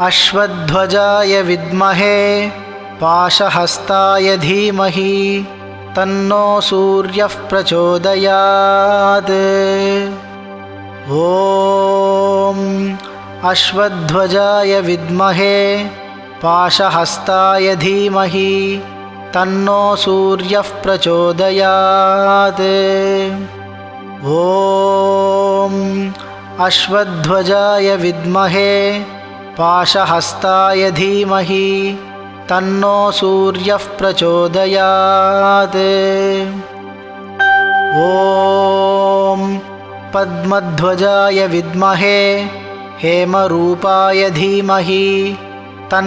अश्वध्वजाय विद्महे पाशहस्ताय धीमहि तन्नो सूर्यः प्रचोदयात्। ॐ अश्वध्वजाय विद्महे पाशहस्ताय धीमहि तन्नो सूर्यः प्रचोदयात्। ॐ अश्वध्वजाय विद्महे पाशहस्ताय धीमहि तन्नो सूर्यः प्रचोदयात्। ॐ पद्मध्वजाय विद्महे हेमरूपाय धीमहि तन्नो